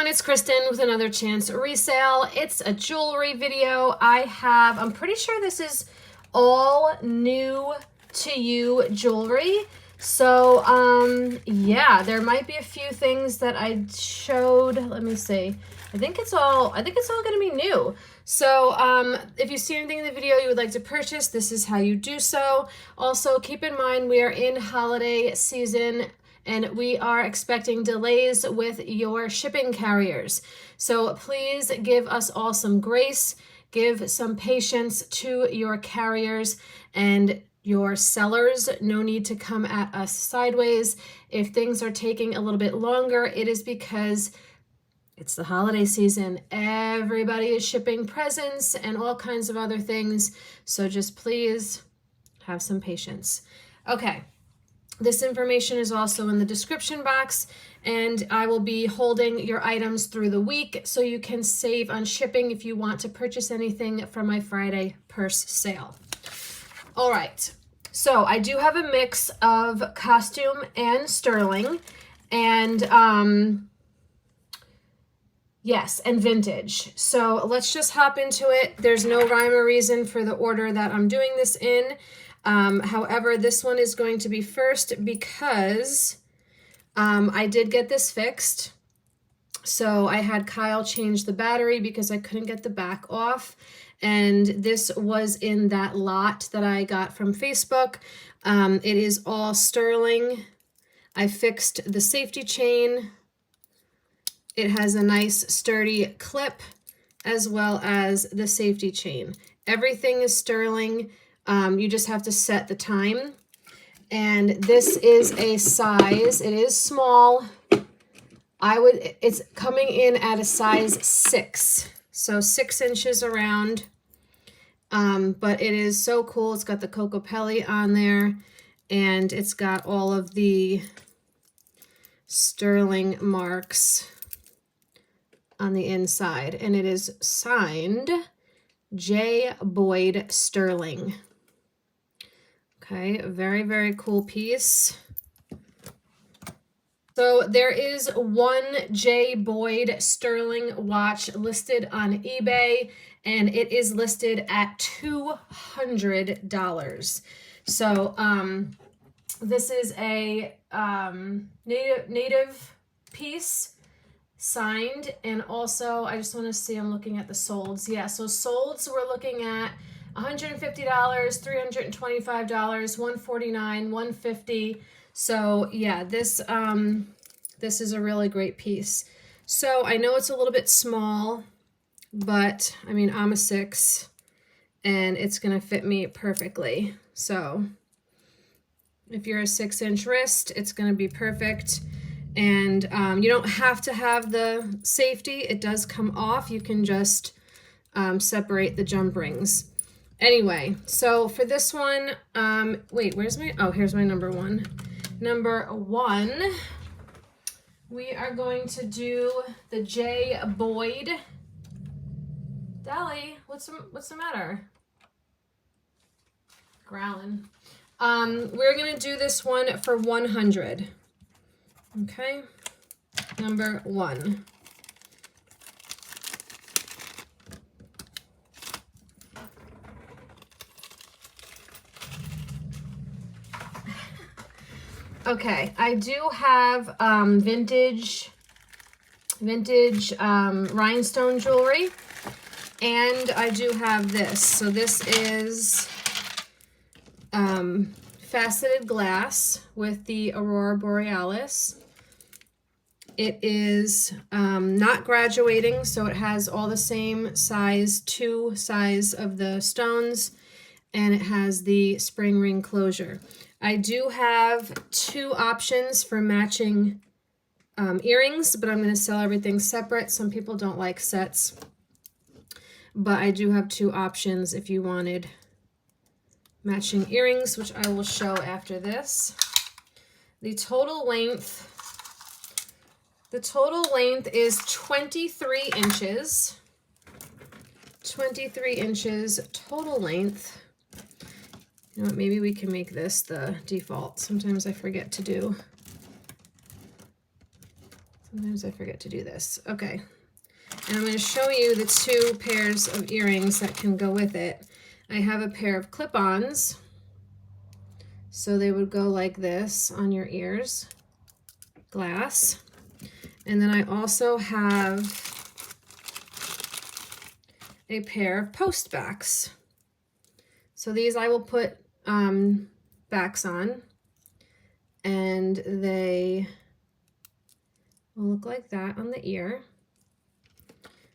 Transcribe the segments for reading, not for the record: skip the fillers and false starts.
everyone, it's Kristen with another chance resale. It's a jewelry video. I'm pretty sure this is all new to you jewelry. So, yeah, there might be a few things that I showed. Let me see. I think it's all going to be new. So, if you see anything in the video you would like to purchase, this is how you do so. Also, keep in mind we are in holiday season and we are expecting delays with your shipping carriers. So please give us all some grace, give some patience to your carriers and your sellers. No need to come at us sideways. If things are taking a little bit longer, it is because it's the holiday season. Everybody is shipping presents and all kinds of other things. So just please have some patience. Okay. This information is also in the description box, and I will be holding your items through the week so you can save on shipping if you want to purchase anything from my Friday purse sale. All right, so I do have a mix of costume and sterling, and yes, and vintage. So let's just hop into it. There's no rhyme or reason for the order that I'm doing this in. However, this one is going to be first because I did get this fixed. So I had Kyle change the battery because I couldn't get the back off. And this was in that lot that I got from Facebook. It is all sterling. I fixed the safety chain. It has a nice sturdy clip as well as the safety chain. Everything is sterling. You just have to set the time. And this is a size, it is small. It's coming in at a size 6. So 6 inches around. But it is so cool. It's got the Coco Pelli on there. And it's got all of the sterling marks on the inside. And it is signed J. Boyd Sterling. Okay, a very, very cool piece. So there is one J. Boyd Sterling watch listed on eBay, and it is listed at $200. So this is a native piece, signed, and also I just want to see, I'm looking at the solds. Yeah, so solds we're looking at $150, $325, $149, $150. So yeah, this is a really great piece. So I know it's a little bit small, but I mean, I'm a 6 and it's gonna fit me perfectly. So if you're a 6-inch wrist, it's gonna be perfect. And you don't have to have the safety. It does come off. You can just separate the jump rings. Anyway, so for this one, wait, here's my number 1. Number 1, we are going to do the J. Boyd. Dolly, what's the matter? Growling. We're gonna do this one for 100. Okay, number 1. Okay, I do have vintage rhinestone jewelry, and I do have this. So this is faceted glass with the Aurora Borealis. It is not graduating, so it has all the same size, 2 size of the stones, and it has the spring ring closure. I do have 2 options for matching earrings, but I'm going to sell everything separate. Some people don't like sets, but I do have 2 options if you wanted matching earrings, which I will show after this. The total length is 23 inches. 23 inches total length. You know what, maybe we can make this the default. Sometimes I forget to do Sometimes I forget to do this. Okay. And I'm going to show you the 2 pairs of earrings that can go with it. I have a pair of clip-ons. So they would go like this on your ears. Glass. And then I also have a pair of post backs. So these I will put backs on, and they will look like that on the ear.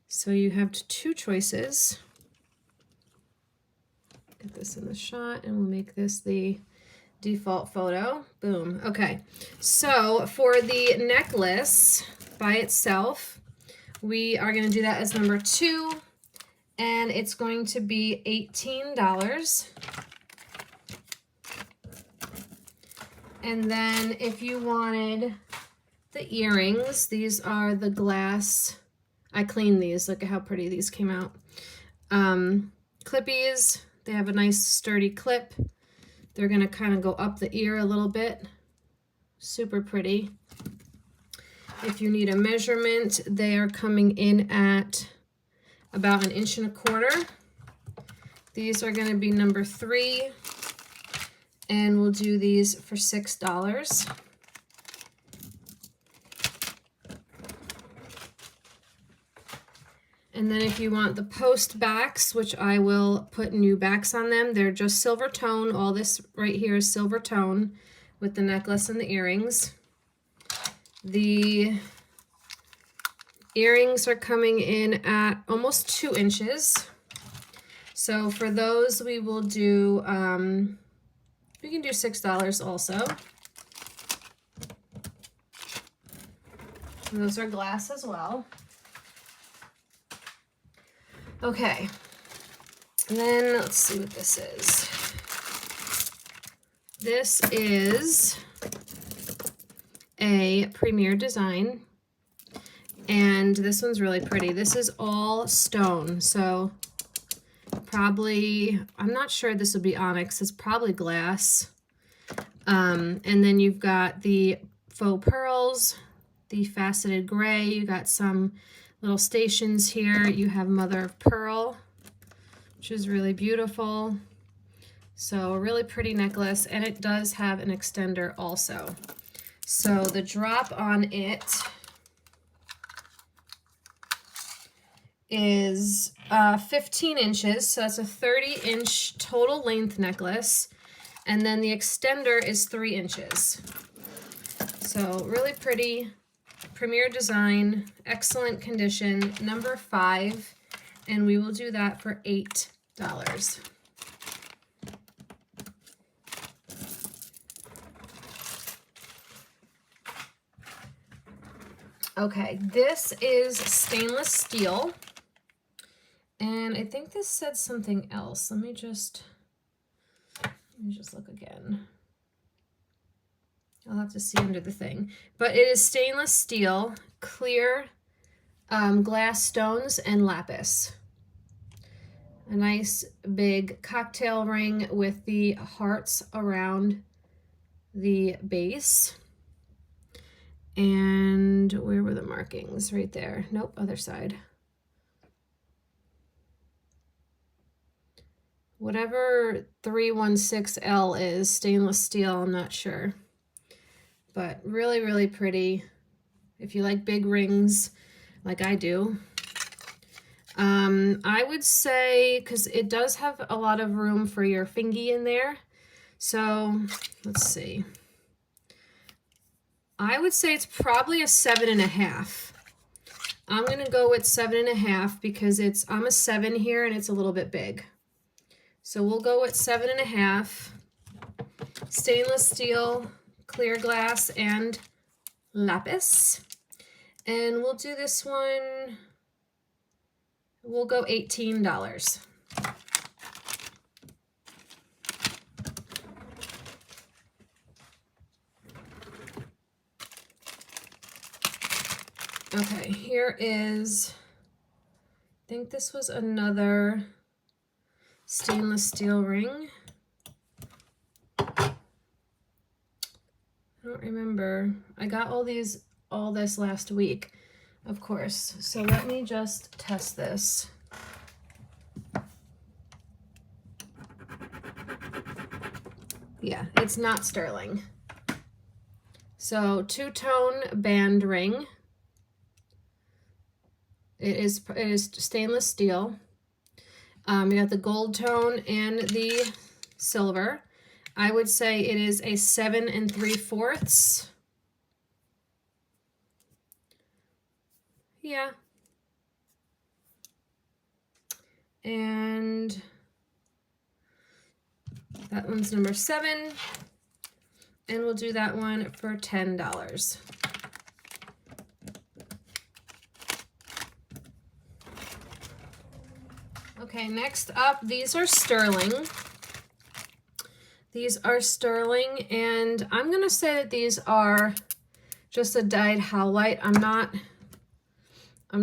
So you have 2 choices. Get this in the shot, and we'll make this the default photo. Boom. Okay, so for the necklace by itself, we are going to do that as number 2, and it's going to be $18. And then if you wanted the earrings, these are the glass. I cleaned these. Look at how pretty these came out. Clippies. They have a nice sturdy clip. They're going to kind of go up the ear a little bit. Super pretty. If you need a measurement, they are coming in at about 1.25 inches. These are going to be number 3, and we'll do these for $6. And then if you want the post backs, which I will put new backs on them, they're just silver tone. All this right here is silver tone with the necklace and the earrings. The earrings are coming in at almost 2 inches. So for those, we will do, we can do $6 also. And those are glass as well. Okay, and then let's see what this is. This is a Premier design, and this one's really pretty. This is all stone, so probably, I'm not sure this would be onyx, it's probably glass. And then you've got the faux pearls, the faceted gray, you got some little stations here. You have mother of pearl, which is really beautiful. So a really pretty necklace, and it does have an extender also. So the drop on it is 15 inches, so that's a 30-inch total length necklace, and then the extender is 3 inches. So really pretty. Premier design, excellent condition, number 5, and we will do that for $8. Okay, this is stainless steel, and I think this said something else. Let me just look again. I'll have to see under the thing. But it is stainless steel, clear glass stones, and lapis. A nice big cocktail ring with the hearts around the base. And where were the markings? Right there. Nope, other side. Whatever 316L is, stainless steel, I'm not sure. But really, really pretty. If you like big rings, like I do. I would say, because it does have a lot of room for your fingy in there. So, let's see. I would say it's probably a 7.5. I'm going to go with 7.5 because I'm a 7 here and it's a little bit big. So we'll go with 7.5. Stainless steel, clear glass, and lapis. And we'll do this one, we'll go $18. Okay, here is, I think this was another stainless steel ring. I don't remember. I got all all this last week, of course. So let me just test this. Yeah, it's not sterling. So two-tone band ring. It is stainless steel. You got the gold tone and the silver. I would say it is a 7 3/4. Yeah. And that one's number 7. And we'll do that one for $10. Okay, next up, these are sterling. These are sterling, and I'm gonna say that these are just a dyed howlite. I'm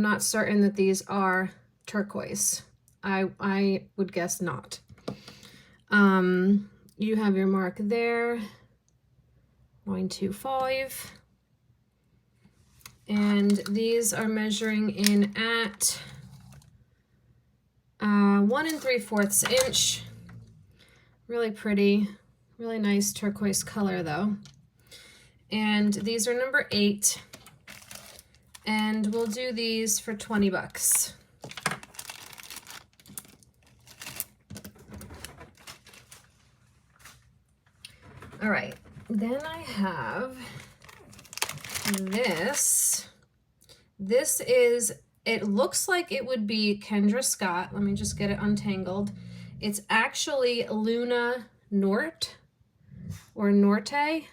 not certain that these are turquoise. I would guess not. You have your mark there, 925. And these are measuring in at 1 3/4 inch. Really pretty, really nice turquoise color though. And these are number 8. And we'll do these for 20 bucks. All right, then I have this. This is, it looks like it would be Kendra Scott. Let me just get it untangled. It's actually Luna Norte or Norte.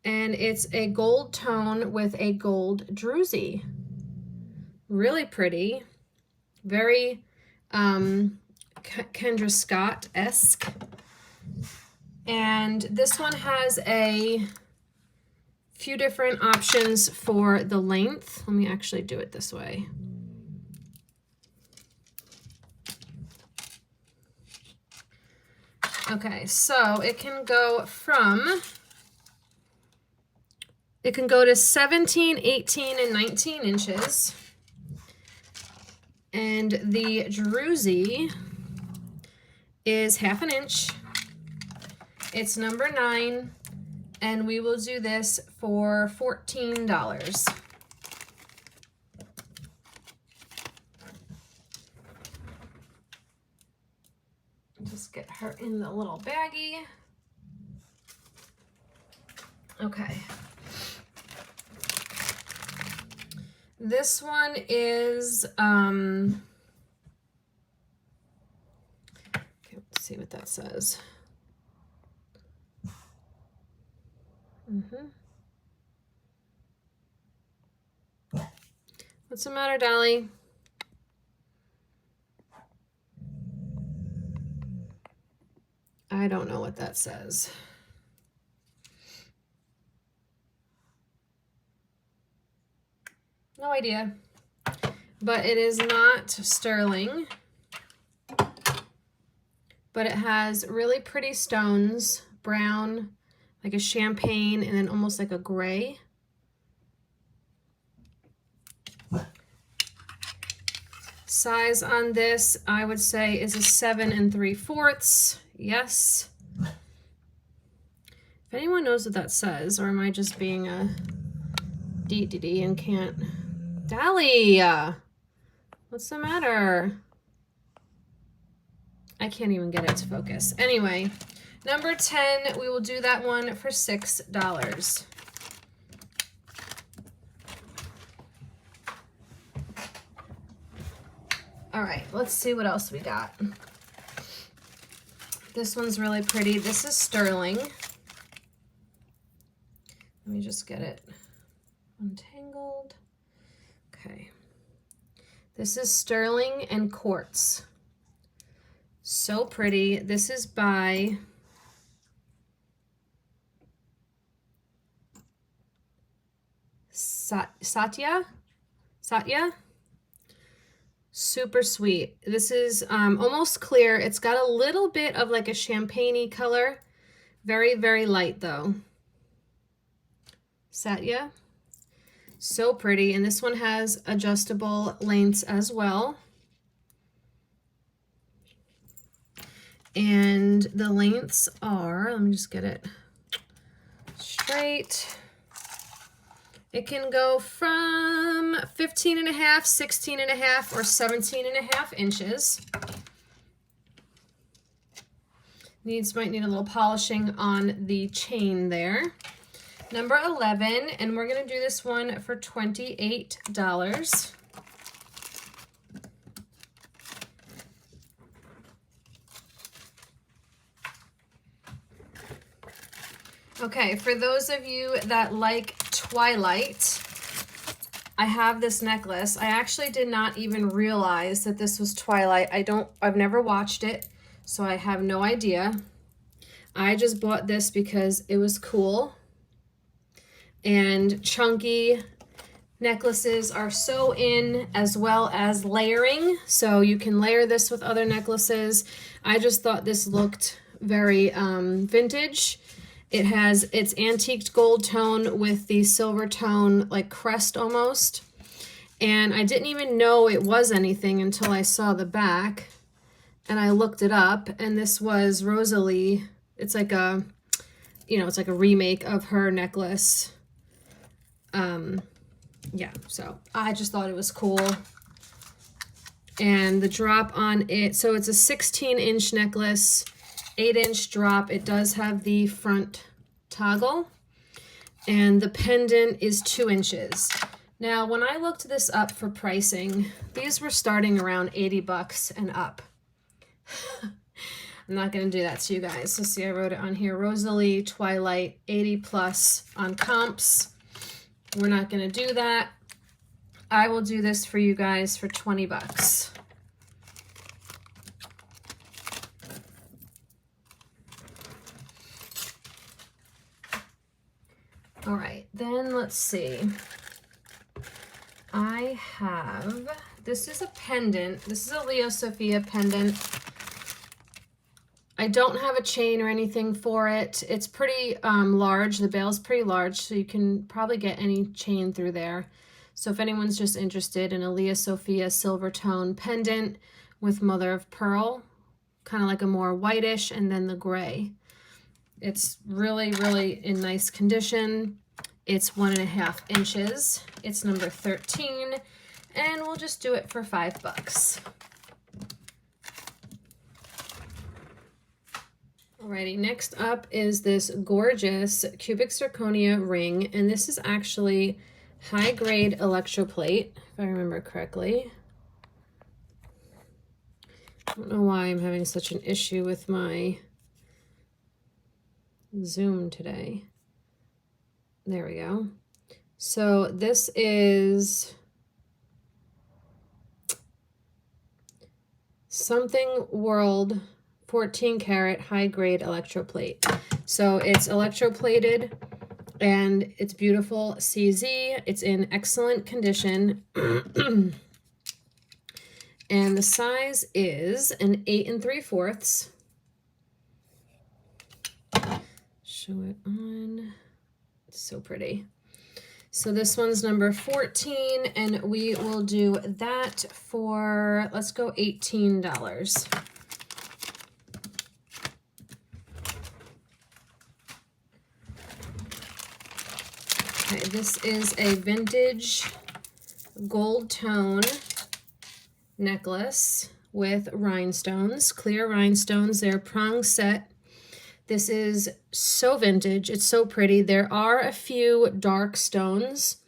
And it's a gold tone with a gold druzy. Really pretty. Very Kendra Scott-esque. And this one has a few different options for the length. Let me actually do it this way. Okay, so it can go to 17, 18, and 19 inches. And the druzy is 1/2 inch. It's number 9, and we will do this for $14. Just get her in the little baggie. Okay. This one is, okay, let's see what that says. What's the matter, Dolly? I don't know what that says. No idea. But it is not sterling. But it has really pretty stones, brown, like a champagne, and then almost like a gray. Size on this, I would say, is a 7 3/4. Yes. If anyone knows what that says, or am I just being a DDD and can't? Dolly, what's the matter? I can't even get it to focus. Anyway, number 10, we will do that one for $6. All right, let's see what else we got. This one's really pretty. This is sterling. Let me just get it untangled. Okay. This is sterling and quartz. So pretty. This is by Satya. Super sweet. This is almost clear. It's got a little bit of like a champagne-y color. Very, very light though. Satya. So pretty. And this one has adjustable lengths as well. And the lengths are, let me just get it straight. It can go from 15.5, 16.5, or 17.5 inches. Might need a little polishing on the chain there. Number 11, and we're gonna do this one for $28. Okay, for those of you that like Twilight, I have this necklace. I actually did not even realize that this was Twilight. I've never watched it, so I have no idea. I just bought this because it was cool. And chunky necklaces are so in, as well as layering. So you can layer this with other necklaces. I just thought this looked very vintage. It has its antiqued gold tone with the silver tone, like crest almost. And I didn't even know it was anything until I saw the back. And I looked it up, and this was Rosalie. It's like a, it's like a remake of her necklace. Yeah, so I just thought it was cool. And the drop on it, so it's a 16-inch necklace, 8-inch drop. It does have the front toggle, and the pendant is 2 inches. Now, when I looked this up for pricing, these were starting around 80 bucks and up. I'm not going to do that to you guys. So see, I wrote it on here, Rosalie, Twilight, 80 plus on comps. We're not going to do that. I will do this for you guys for 20 bucks. All right, then let's see. I have, this is a pendant. This is a Leo Sophia pendant. I don't have a chain or anything for it. It's pretty large. The bail's pretty large, so you can probably get any chain through there. So if anyone's just interested in a Lea Sophia silver tone pendant with mother of pearl, kind of like a more whitish, and then the gray. It's really, really in nice condition. It's 1.5 inches. It's number 13, and we'll just do it for 5 bucks. Alrighty, next up is this gorgeous cubic zirconia ring, and this is actually high-grade electroplate, if I remember correctly. I don't know why I'm having such an issue with my Zoom today. There we go. So this is Something World 14 karat high grade electroplate. So it's electroplated and it's beautiful CZ. It's in excellent condition. And the size is an 8 3/4. Show it on. It's so pretty. So this one's number 14, and we will do that for, let's go $18. Okay, this is a vintage gold tone necklace with rhinestones, clear rhinestones. They're prong set. This is so vintage. It's so pretty. There are a few dark stones,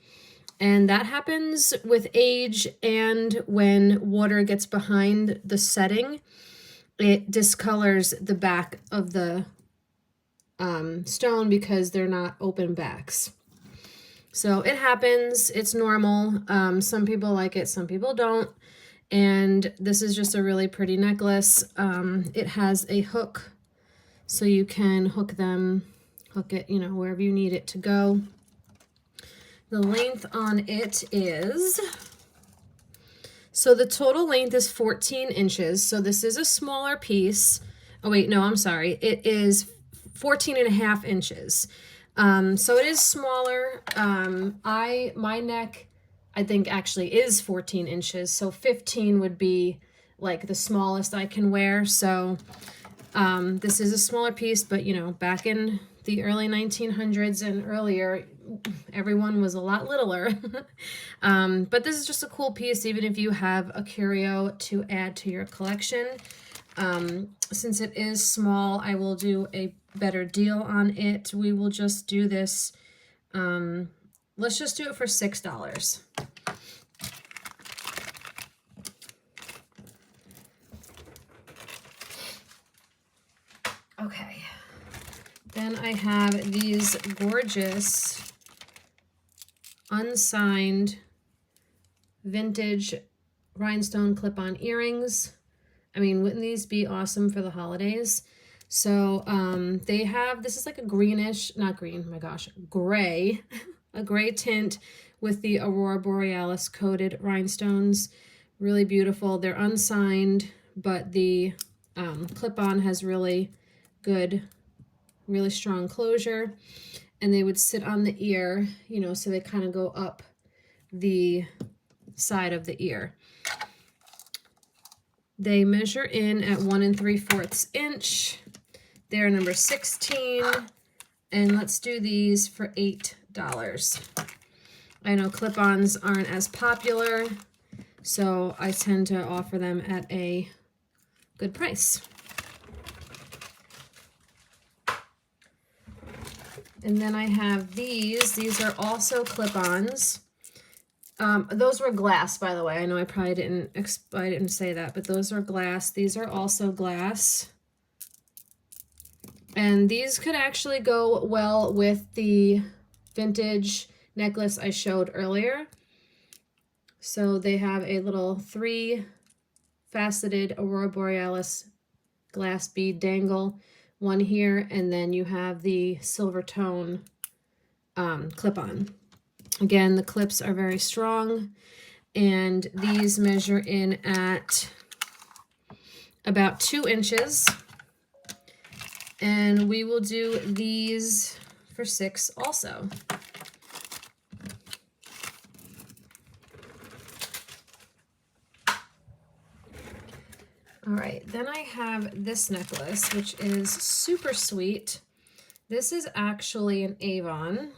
and that happens with age and when water gets behind the setting. It discolors the back of the stone because they're not open backs. So it happens. It's normal. Some people like it, some people don't. And this is just a really pretty necklace. It has a hook, so you can hook it, wherever you need it to go. The length on it is, so the total length is 14 inches. So this is a smaller piece. Oh wait, no, I'm sorry. It is 14.5 inches. So it is smaller. My neck, I think actually is 14 inches. So 15 would be like the smallest I can wear. So this is a smaller piece, but you know, back in the early 1900s and earlier, everyone was a lot littler. But this is just a cool piece, even if you have a curio to add to your collection. Since it is small, I will do a better deal on it. We will just do this. Let's just do it for $6. Okay. Then I have these gorgeous unsigned vintage rhinestone clip-on earrings. I mean, wouldn't these be awesome for the holidays? So they have, this is like a greenish, not green, my gosh, gray, a gray tint with the Aurora Borealis coated rhinestones. Really beautiful. They're unsigned, but the clip-on has really good, really strong closure. And they would sit on the ear, you know, so they kind of go up the side of the ear. They measure in at 1 3/4 inch. They're number 16, and let's do these for $8. I know clip-ons aren't as popular, so I tend to offer them at a good price. And then I have these. These are also clip-ons. Those were glass, by the way. I know I probably didn't say that, but those are glass. These are also glass. And these could actually go well with the vintage necklace I showed earlier. So they have a little 3-faceted Aurora Borealis glass bead dangle, one here, and then you have the silver tone clip-on. Again, the clips are very strong, and these measure in at about 2 inches. And we will do these for $6 also. All right, then I have this necklace, which is super sweet. This is actually an Avon.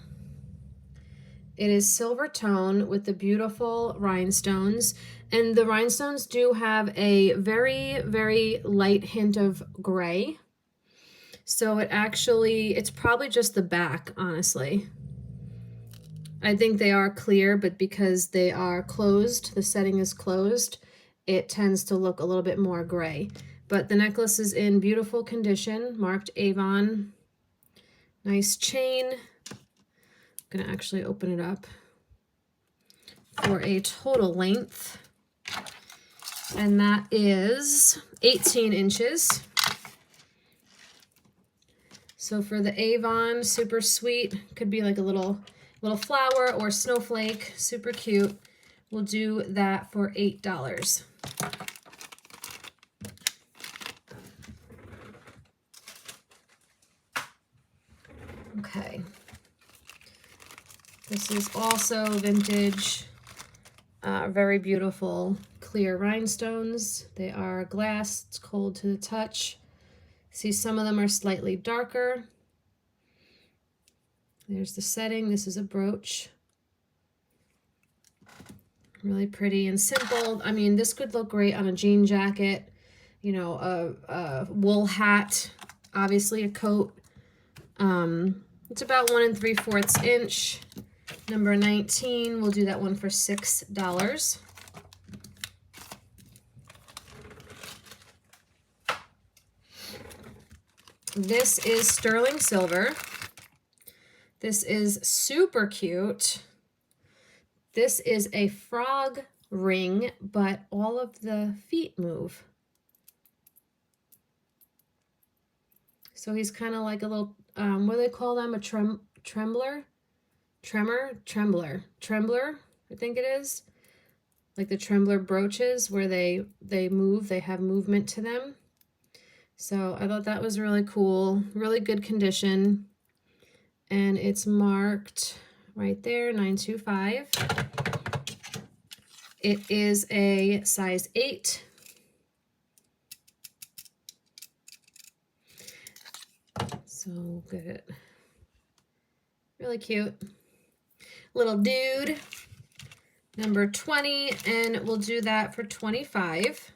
It is silver tone with the beautiful rhinestones, and the rhinestones do have a very, very light hint of gray. So it's probably just the back, honestly. I think they are clear, but because they are closed, the setting is closed, it tends to look a little bit more gray. But the necklace is in beautiful condition, marked Avon. Nice chain. I'm gonna actually open it up for a total length. And that is 18 inches. So for the Avon, super sweet, could be like a little flower or snowflake, super cute. We'll do that for $8. Okay. This is also vintage, very beautiful clear rhinestones. They are glass, it's cold to the touch. See, some of them are slightly darker. There's the setting. This is a brooch. Really pretty and simple. I mean, this could look great on a jean jacket, you know, a wool hat, obviously a coat. It's about 1 3/4 inch. Number 19, we'll do that one for $6. This is sterling silver. This is super cute. This is a frog ring, but all of the feet move. So he's kind of like a little, what do they call them? A trembler, I think it is. Like the trembler brooches where they move, they have movement to them. So I thought that was really cool, really good condition. and it's marked right there, 925. It is a size 8. So good. Really cute. Little dude. Number 20, and we'll do that for 25.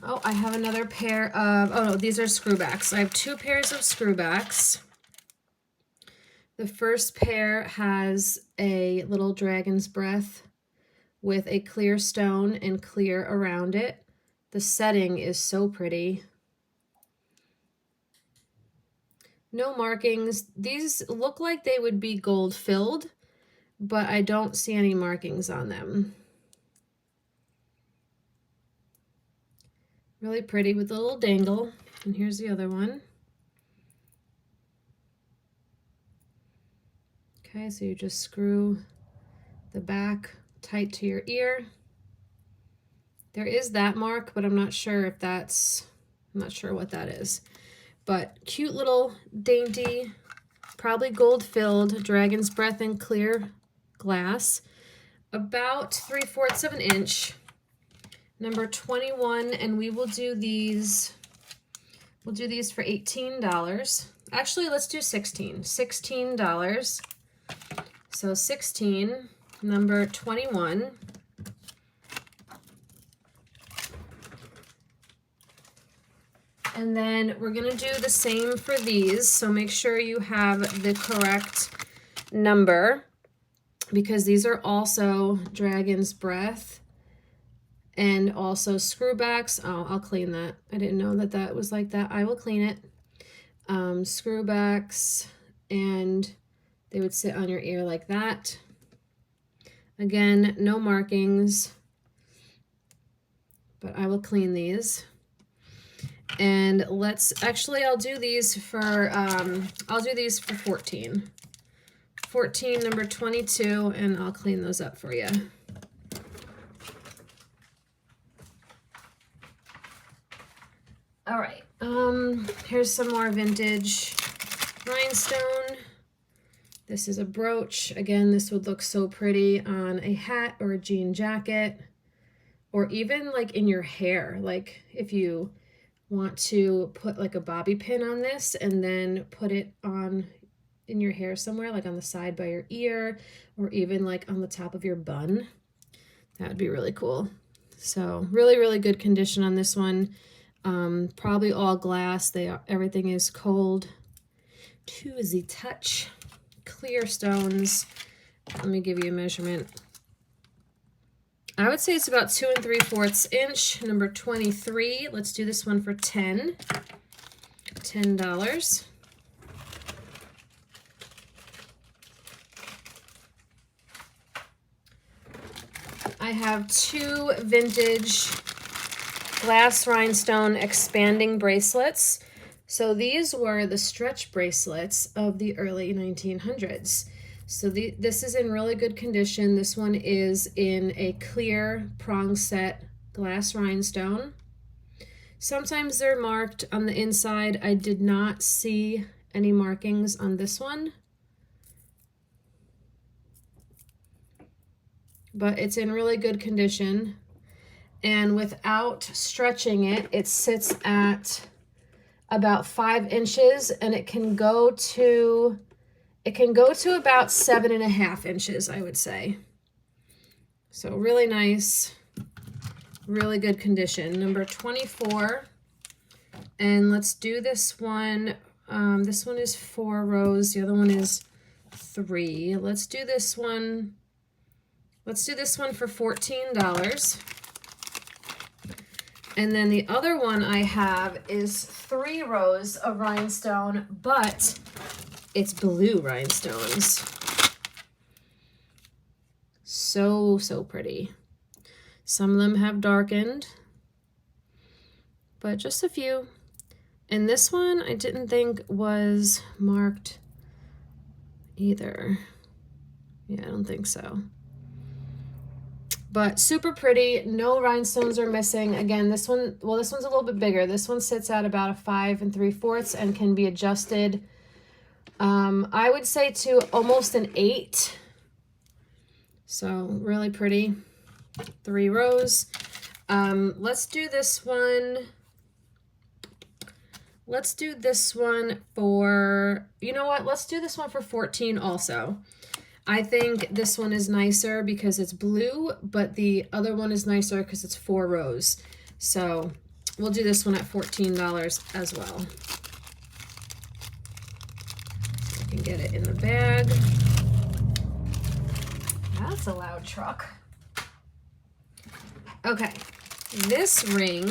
Oh, I have another pair of, oh no, these are screwbacks. I have 2 pairs of screwbacks. The first pair has a little dragon's breath with a clear stone and clear around it. The setting is so pretty. No markings. These look like they would be gold filled, but I don't see any markings on them. Really pretty with a little dangle. And here's the other one. Okay, so you just screw the back tight to your ear. There is that mark, but I'm not sure if that's, I'm not sure what that is. But cute little dainty, probably gold filled, dragon's breath in clear glass, about 3/4 of an inch. Number 21, and we will do these, we'll do these for $18. Actually, let's do $16. So 16, number 21. And then we're going to do the same for these. So make sure you have the correct number, because these are also dragon's breath and also screwbacks. Oh, I'll clean that. I didn't know that that was like that. I will clean it. Screwbacks, and they would sit on your ear like that. Again, no markings, but I will clean these. And let's, actually, I'll do these for 14. 14, number 22, and I'll clean those up for you. All right, here's some more vintage rhinestone. This is a brooch. Again, this would look so pretty on a hat or a jean jacket, or even like in your hair. Like if you want to put like a bobby pin on this and then put it on in your hair somewhere, like on the side by your ear, or even like on the top of your bun. That would be really cool. So really, really good condition on this one. Probably all glass. Everything is cold to the touch. Clear stones. Let me give you a measurement. I would say it's about 2 3/4 inch. Number 23. Let's do this one for $10. I have 2 vintage glass rhinestone expanding bracelets. So these were the stretch bracelets of the early 1900s. So this is in really good condition. This one is in a clear prong set glass rhinestone. Sometimes they're marked on the inside. I did not see any markings on this one, but it's in really good condition. And without stretching it, it sits at about 5 inches, and it can go to about 7.5 inches, I would say. So really nice, really good condition. Number 24, and let's do this one. This one is 4 rows. The other one is 3. Let's do this one. Let's do this one for $14. And then the other one I have is 3 rows of rhinestone, but it's blue rhinestones. So, so pretty. Some of them have darkened, but just a few. And this one I didn't think was marked either. Yeah, I don't think so. But super pretty, no rhinestones are missing. Again, this one, well, this one's a little bit bigger. This one sits at about a 5 3/4 and can be adjusted, I would say, to almost an 8. So really pretty, 3 rows. Let's do this one. Let's do this one for, you know what? Let's do this one for 14 also. I think this one is nicer because it's blue, but the other one is nicer because it's 4 rows. So we'll do this one at $14 as well. I can get it in the bag. That's a loud truck. Okay, this ring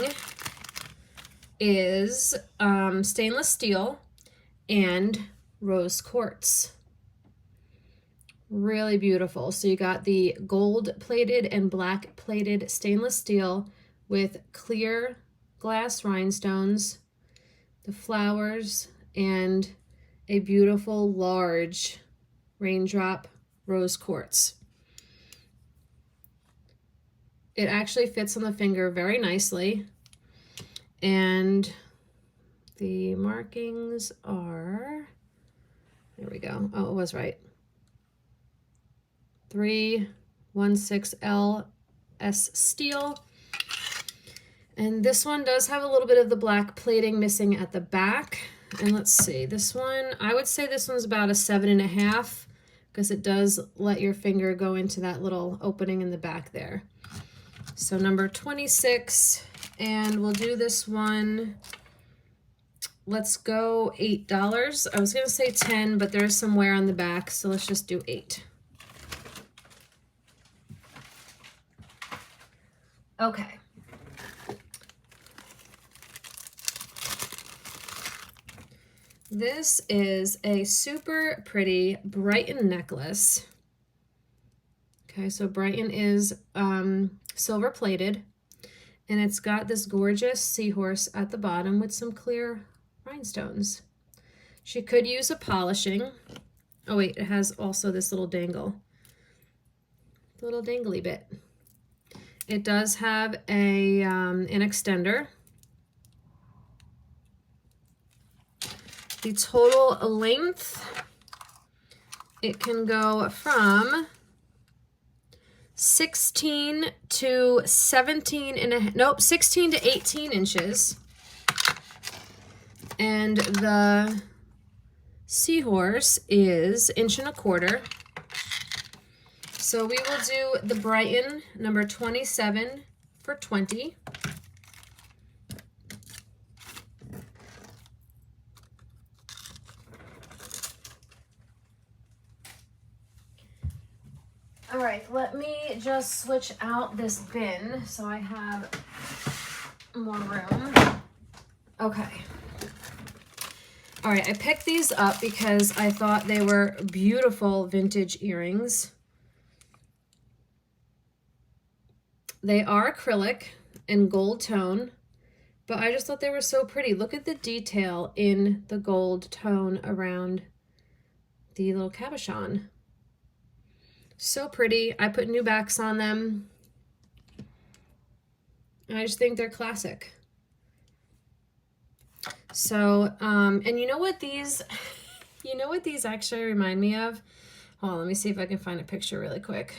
is stainless steel and rose quartz. Really beautiful. So you got the gold plated and black plated stainless steel with clear glass rhinestones, the flowers, and a beautiful large raindrop rose quartz. It actually fits on the finger very nicely. And the markings are, there we go. Oh, it was right. 316 LS steel. And this one does have a little bit of the black plating missing at the back. And let's see, this one, I would say this one's about a 7.5 because it does let your finger go into that little opening in the back there. So number 26, and we'll do this one. Let's go $8. I was going to say 10, but there's some wear on the back, so let's just do 8. Okay. This is a super pretty Brighton necklace. Okay, so Brighton is silver plated, and it's got this gorgeous seahorse at the bottom with some clear rhinestones. She could use a polishing. Oh wait, it has also this little dangle, little dangly bit. It does have a an extender. The total length, it can go from 16 to 17 and a, nope, 16 to 18 inches. And the seahorse is 1.25 inches. So we will do the Brighton number 27 for 20. All right, let me just switch out this bin so I have more room. Okay. All right, I picked these up because I thought they were beautiful vintage earrings. They are acrylic and gold tone, but I just thought they were so pretty. Look at the detail in the gold tone around the little cabochon. So pretty. I put new backs on them. I just think they're classic. So, and you know what these actually remind me of? Hold on, let me see if I can find a picture really quick.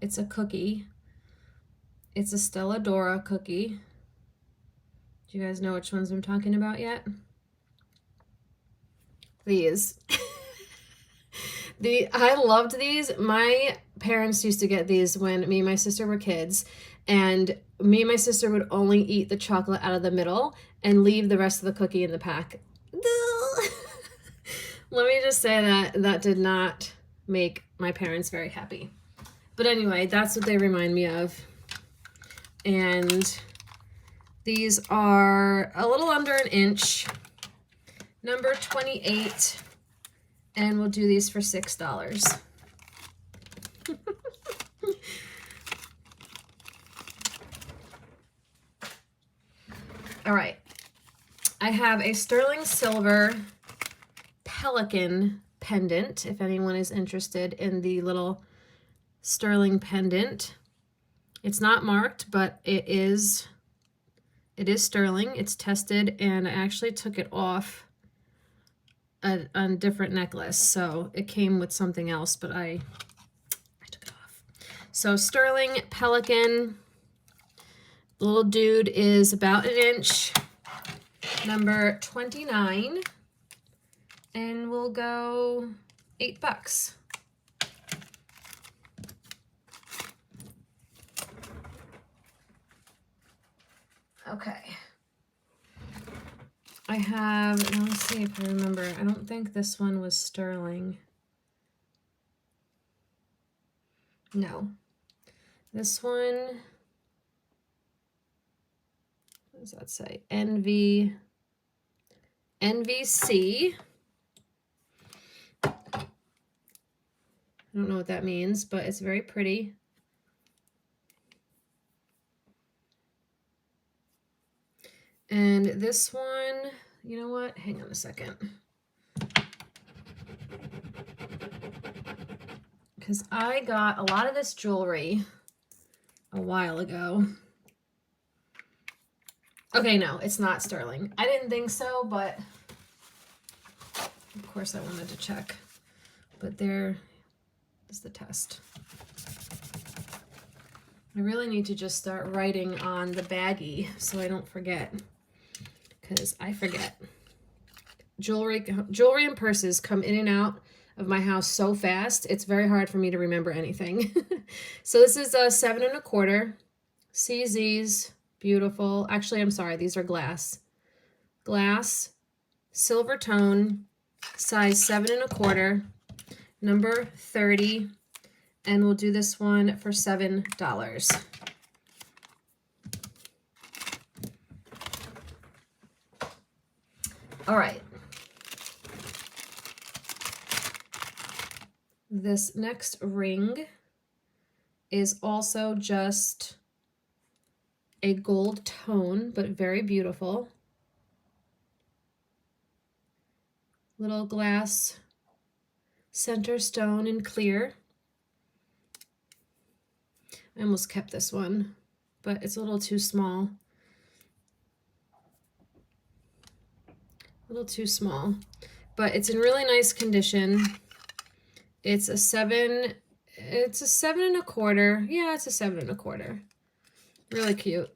It's a cookie. It's a Stella Dora cookie. Do you guys know which ones I'm talking about yet? These. I loved these. My parents used to get these when me and my sister were kids, and me and my sister would only eat the chocolate out of the middle and leave the rest of the cookie in the pack. Let me just say that did not make my parents very happy. But anyway, that's what they remind me of. And these are a little under 1 inch, number 28, and we'll do these for $6. All right, I have a sterling silver pelican pendant, if anyone is interested in the little sterling pendant. It's not marked, but it is sterling. It's tested, and I actually took it off on a different necklace, so it came with something else, but I took it off. So sterling pelican, the little dude is about 1 inch, number 29, and we'll go $8. Okay. I have, now let's see if I remember. I don't think this one was sterling. No. This one, what does that say? NVC. I don't know what that means, but it's very pretty. And this one, you know what? Hang on a second. Because I got a lot of this jewelry a while ago. Okay, no, it's not sterling. I didn't think so, but of course I wanted to check. But there is the test. I really need to just start writing on the baggie so I don't forget, because I forget. Jewelry and purses come in and out of my house so fast, it's very hard for me to remember anything. So this is a 7 1/4 CZs, beautiful. Actually, I'm sorry, these are glass, silver tone, size 7 1/4, number 30. And we'll do this one for $7. All right. This next ring is also just a gold tone, but very beautiful. Little glass center stone in clear. I almost kept this one, but it's a little too small. A little too small, but it's in really nice condition. It's a 7 1/4. Yeah, it's a 7 1/4. Really cute.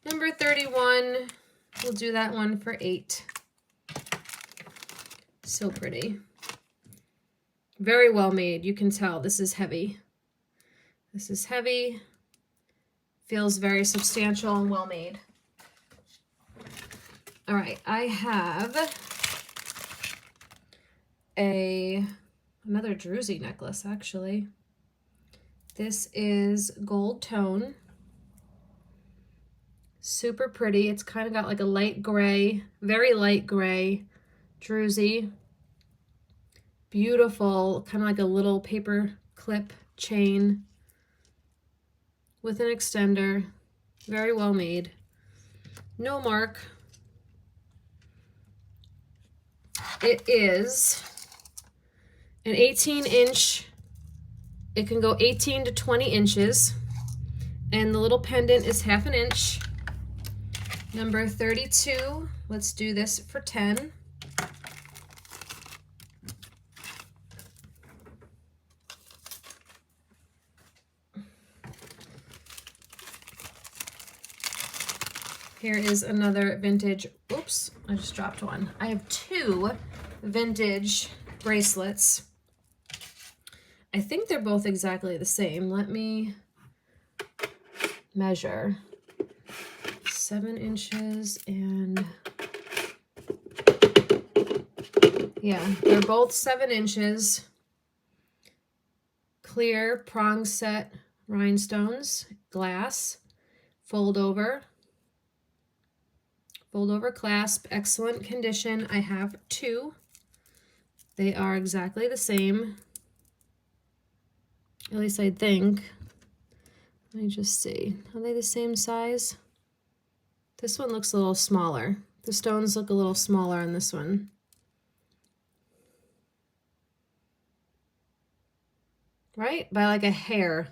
Number 31, we'll do that one for $8. So pretty. Very well made. You can tell this is heavy. This is heavy, feels very substantial and well made. All right, I have another druzy necklace, actually. This is gold tone, super pretty. It's kind of got like a light gray, very light gray druzy. Beautiful, kind of like a little paper clip chain with an extender, very well made, no mark. It is an 18-inch, it can go 18 to 20 inches, and the little pendant is 1/2 inch. Number 32, let's do this for 10. Here is another vintage, oops, I just dropped one. I have 2 vintage bracelets. I think they're both exactly the same. Let me measure. 7 inches and, yeah, they're both 7 inches. Clear prong set rhinestones, glass, fold over clasp, excellent condition. I have 2. They are exactly the same. At least I think. Let me just see. Are they the same size? This one looks a little smaller. The stones look a little smaller on this one. right? By like a hair.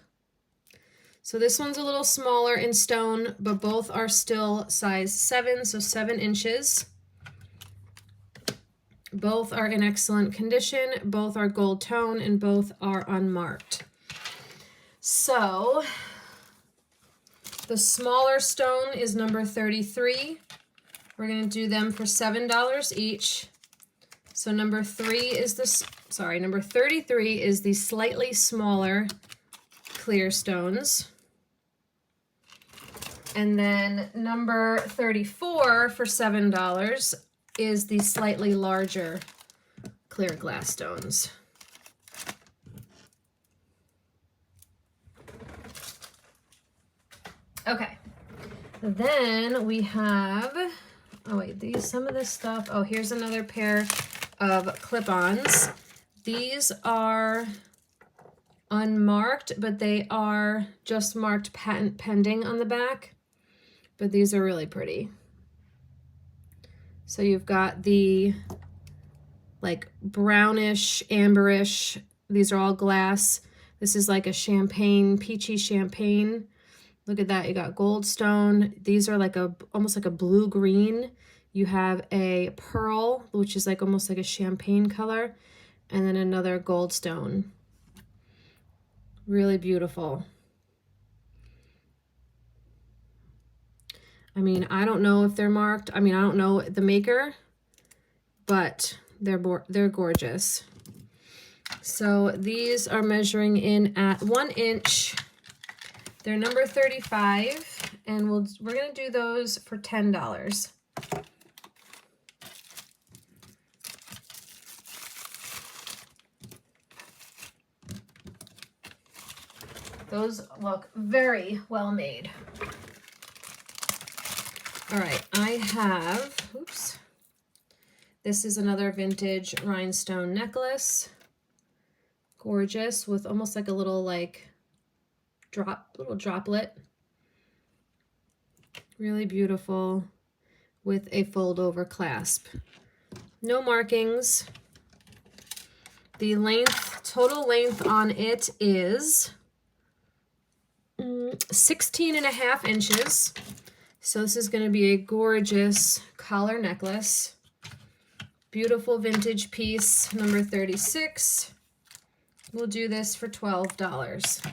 So this one's a little smaller in stone, but both are still size 7, so 7 inches. Both are in excellent condition, both are gold tone, and both are unmarked. So the smaller stone is number 33. We're going to do them for $7 each. So number 33 is the slightly smaller clear stones. And then number 34 for $7 is the slightly larger clear glass stones. Okay, then we have, oh wait, some of this stuff, oh, here's another pair of clip-ons. These are unmarked, but they are just marked patent pending on the back. But these are really pretty. So you've got the like brownish, amberish, these are all glass. This is like a champagne, peachy champagne. Look at that, you got goldstone. These are like almost like a blue-green. You have a pearl, which is like almost like a champagne color, and then another goldstone. Really beautiful. I mean, I don't know if they're marked. I mean, I don't know the maker, but they're gorgeous. So these are measuring in at 1 inch. They're number 35, and we're gonna do those for $10. Those look very well made. All right, I have, oops. This is another vintage rhinestone necklace. Gorgeous, with almost like a little like little droplet. Really beautiful, with a fold over clasp. No markings. The total length on it is 16.5 inches. So this is going to be a gorgeous collar necklace. Beautiful vintage piece, number 36. We'll do this for $12.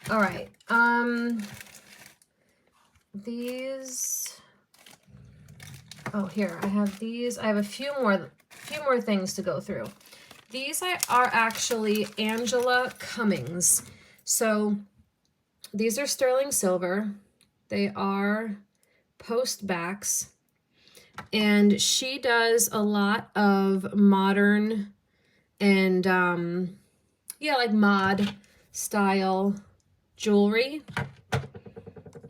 All right. These. Oh, here I have these. I have a few more things to go through. These are actually Angela Cummings. So these are sterling silver. They are post backs. And she does a lot of modern and, like mod style jewelry.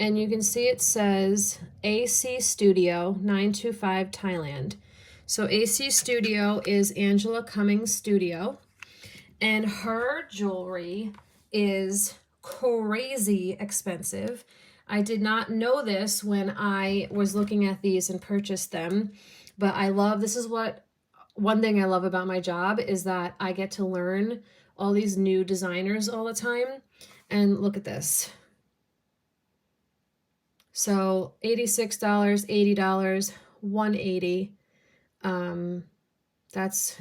And you can see it says AC Studio 925 Thailand. So AC Studio is Angela Cummings Studio, and her jewelry is crazy expensive. I did not know this when I was looking at these and purchased them, but one thing I love about my job is that I get to learn all these new designers all the time. And look at this. So $86, $80, $180. That's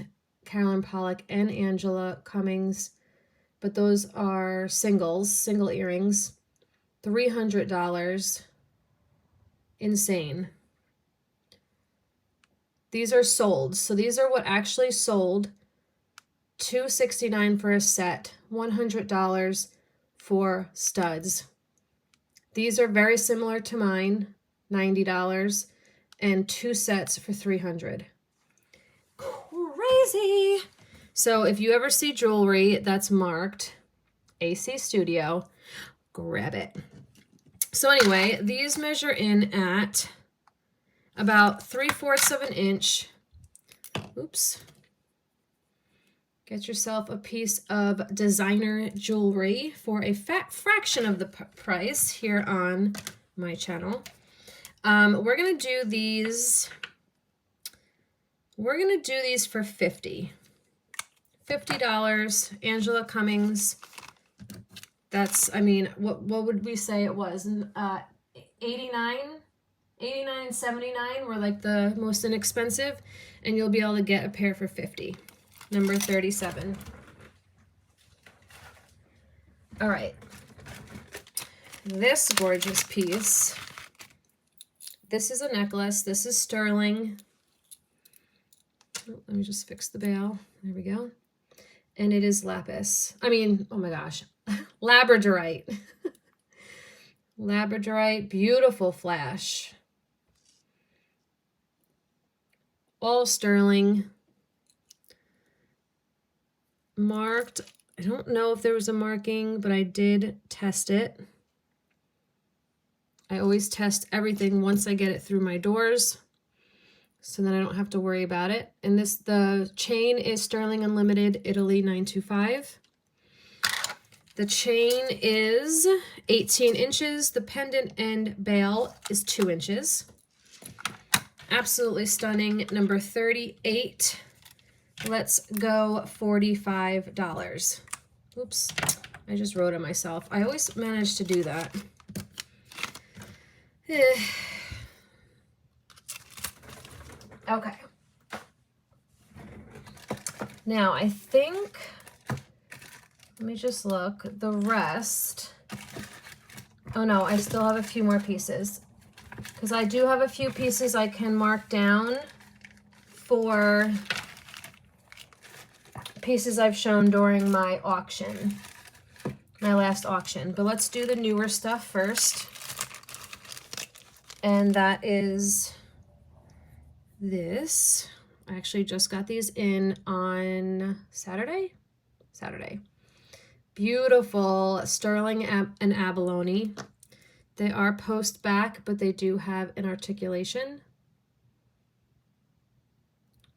Carolyn Pollock and Angela Cummings, but those are single earrings. $300. Insane. These are sold. So these are what actually sold. $269 for a set, $100 for studs. These are very similar to mine, $90, and 2 sets for $300. Crazy. So if you ever see jewelry that's marked AC Studio, grab it. So anyway, these measure in at about 3/4 of an inch. Oops. Get yourself a piece of designer jewelry for a fat fraction of the price here on my channel. We're going to do these. We're going to do these for $50. $50. Angela Cummings. That's, I mean, what would we say it was? 89 and 79 were like the most inexpensive, and you'll be able to get a pair for $50. Number 37. All right. This gorgeous piece. This is a necklace. This is sterling. Oh, let me just fix the bail. There we go. And it is lapis. I mean, oh my gosh. Labradorite. Labradorite. Beautiful flash. All sterling. Marked. I don't know if there was a marking, but I did test it. I always test everything once I get it through my doors, so then I don't have to worry about it. And the chain is Sterling Unlimited Italy 925. The chain is 18 inches. The pendant and bail is 2 inches. Absolutely stunning. Number 38. Let's go $45. Oops, I just wrote it myself. I always manage to do that. Okay. Now, I think, let me just look, the rest, oh no, I still have a few more pieces, because I do have a few pieces I can mark down for pieces I've shown during my auction, my last auction. But let's do the newer stuff first. And that is this. I actually just got these in on Saturday. Beautiful sterling and abalone. They are post back, but they do have an articulation.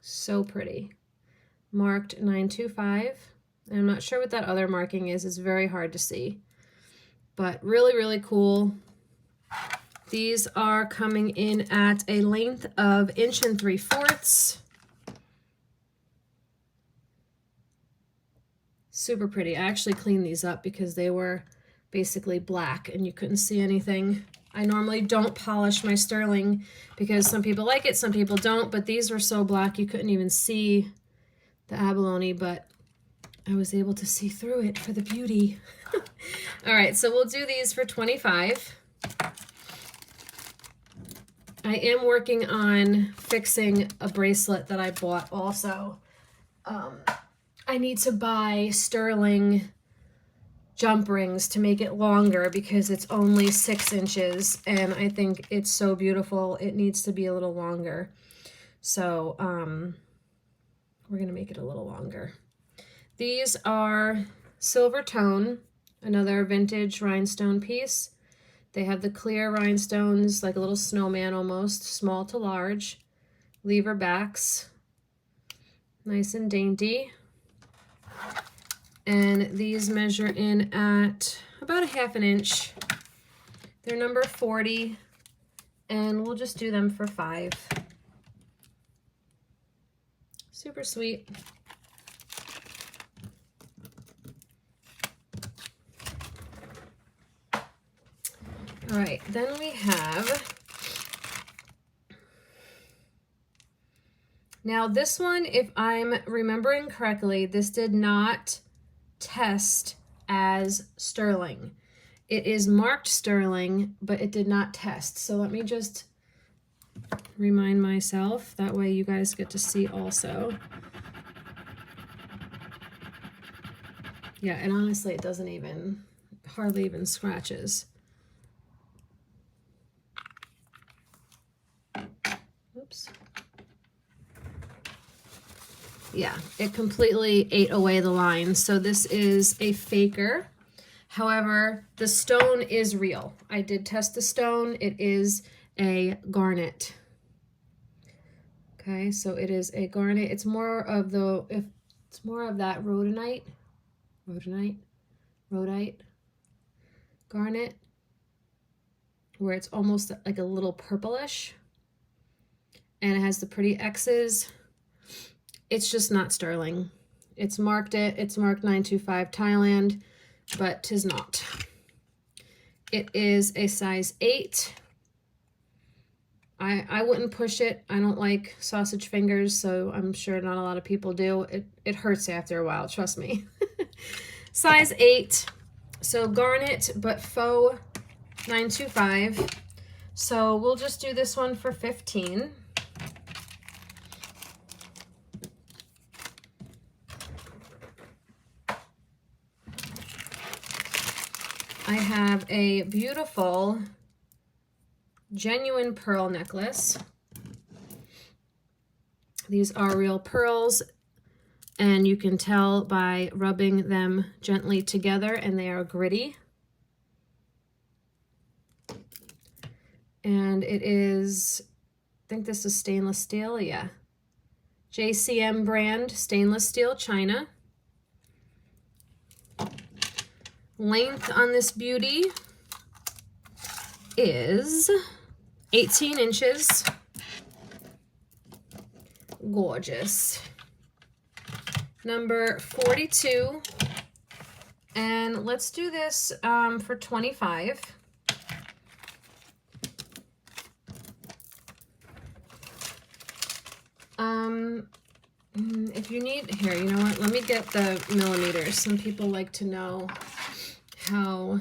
So pretty. Marked 925. And I'm not sure what that other marking is. It's very hard to see. But really, really cool. These are coming in at a length of 1 3/4. Super pretty. I actually cleaned these up because they were basically black and you couldn't see anything. I normally don't polish my sterling because some people like it, some people don't, but these were so black you couldn't even see the abalone, but I was able to see through it for the beauty. All right, so we'll do these for $25. I am working on fixing a bracelet that I bought also. I need to buy sterling jump rings to make it longer because it's only 6 inches and I think it's so beautiful. It needs to be a little longer. So we're gonna make it a little longer. These are silver tone, another vintage rhinestone piece. They have the clear rhinestones, like a little snowman almost, small to large. Lever backs, nice and dainty. And these measure in at about 1/2 inch. They're number 40, and we'll just do them for $5. Super sweet. All right, then we have, now this one, if I'm remembering correctly, this did not test as sterling. It is marked sterling, but it did not test. So let me just remind myself, that way you guys get to see also. Yeah, and honestly, it doesn't even, hardly even scratches. Oops. Yeah, it completely ate away the line. So this is a faker. However, the stone is real. I did test the stone. It is a garnet. Okay, so it is a garnet. It's more of the, if it's more of that rhodonite, garnet. where it's almost like a little purplish. And it has the pretty X's. It's just not sterling. It's marked 925 Thailand, but 'tis not. It is a size 8. I wouldn't push it. I don't like sausage fingers, so I'm sure not a lot of people do. It hurts after a while, trust me. Size 8. So garnet, but faux 925. So we'll just do this one for 15. I have a beautiful genuine pearl necklace. These are real pearls, and you can tell by rubbing them gently together, and they are gritty. And it is, I think this is stainless steel, yeah. JCM brand, stainless steel china. Length on this beauty is 18 inches. Gorgeous. Number 42. And let's do this for 25. If you need, here, you know what? Let me get the millimeters. Some people like to know how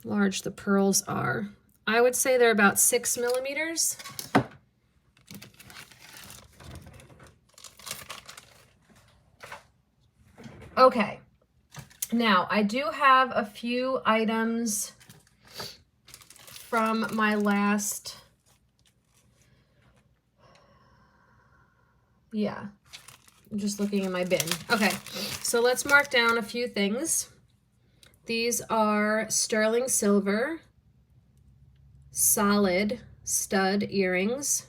large the pearls are. I would say they're about 6 millimeters. Okay, now I do have a few items from my last, yeah, I'm just looking in my bin. Okay, so let's mark down a few things. These are sterling silver solid stud earrings.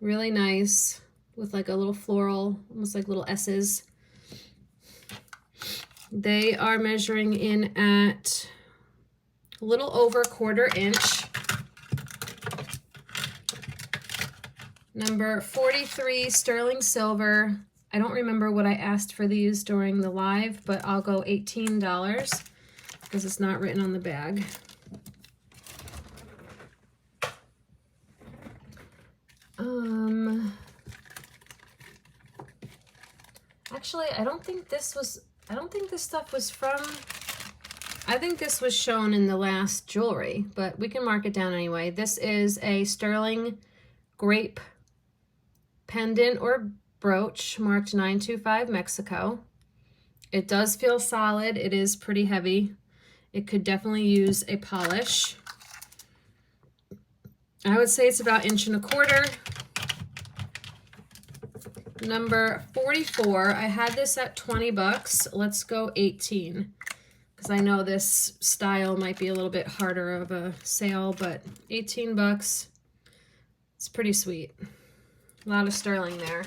Really nice, with like a little floral, almost like little S's. They are measuring in at a little over 1/4 inch. Number 43, sterling silver. I don't remember what I asked for these during the live, but I'll go $18 because it's not written on the bag. Actually, I don't think this stuff was from, I think this was shown in the last jewelry, but we can mark it down anyway. This is a sterling grape pendant or brooch marked 925 Mexico. It does feel solid. It is pretty heavy. It could definitely use a polish. I would say it's about 1.25 inches. Number 44, I had this at 20 bucks. Let's go 18, because I know this style might be a little bit harder of a sale, but 18 bucks. It's pretty sweet. A lot of sterling there.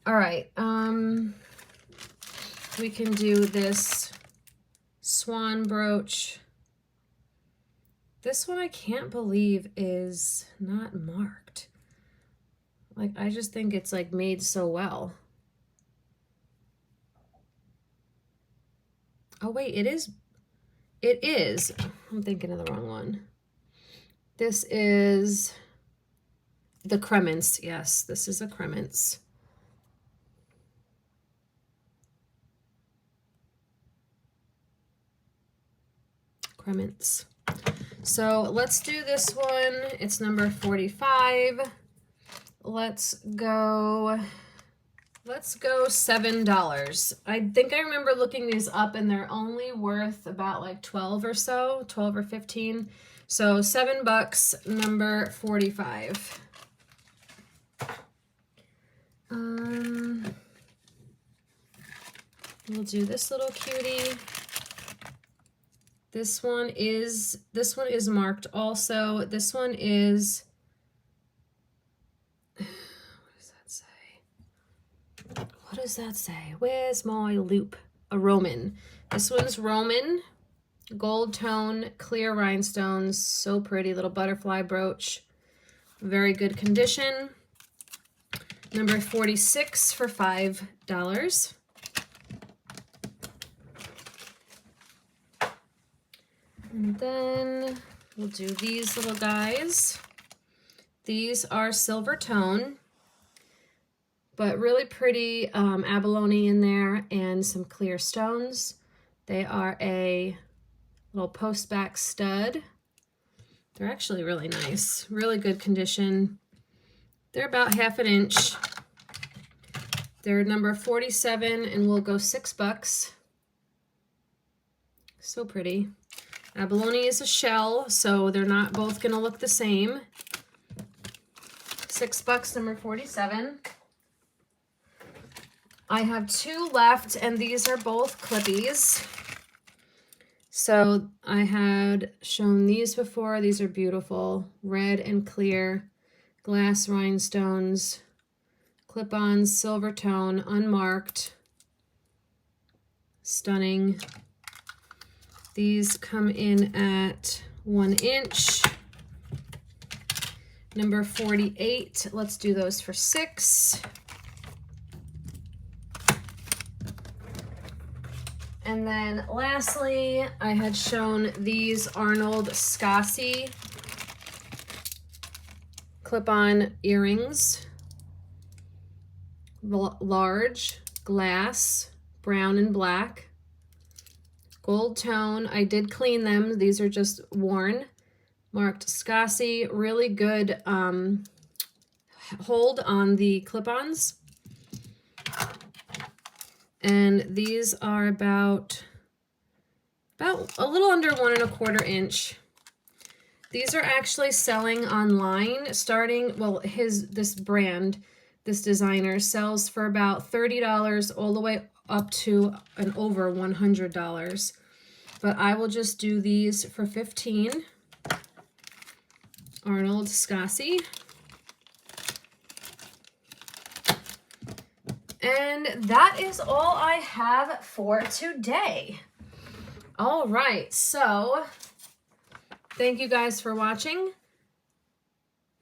All right, we can do this swan brooch. This one I can't believe is not marked. Like, I just think it's like made so well. Oh wait, it is. It is. I'm thinking of the wrong one. This is the Cremants. Yes, this is a Cremants. Cremants. So let's do this one. It's number 45. Let's go $7. I think I remember looking these up and they're only worth about like 12 or so, 12 or 15. So $7, number 45. We'll do this little cutie. This one is marked also. This one is, what does that say? what does that say? Where's my loop? A Roman. This one's Roman. Gold tone, clear rhinestones. So pretty. Little butterfly brooch. Very good condition. Number 46 for $5. And then we'll do these little guys. These are silver tone, but really pretty abalone in there and some clear stones. They are a little post back stud. They're actually really nice, really good condition. They're about 1/2 inch. They're number 47 and will go $6. So pretty. Abalone is a shell, so they're not both gonna look the same. $6, number 47. I have 2 left, and these are both clippies. So I had shown these before. These are beautiful, red and clear, glass rhinestones, clip-ons, silver tone, unmarked, stunning. These come in at 1 inch. Number 48, let's do those for $6. And then lastly, I had shown these Arnold Scassi clip-on earrings. Large, glass, brown and black. Gold tone. I did clean them. These are just worn. Marked Scassi. Really good hold on the clip-ons. And these are about a little under 1 1/4 inch. These are actually selling online starting, well, this brand, this designer sells for about $30 all the way up to and over $100. But I will just do these for $15. Arnold Scassi. And that is all I have for today. All right, so thank you guys for watching.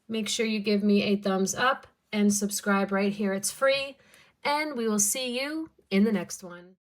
Make sure you give me a thumbs up and subscribe right here. It's free. And we will see you in the next one.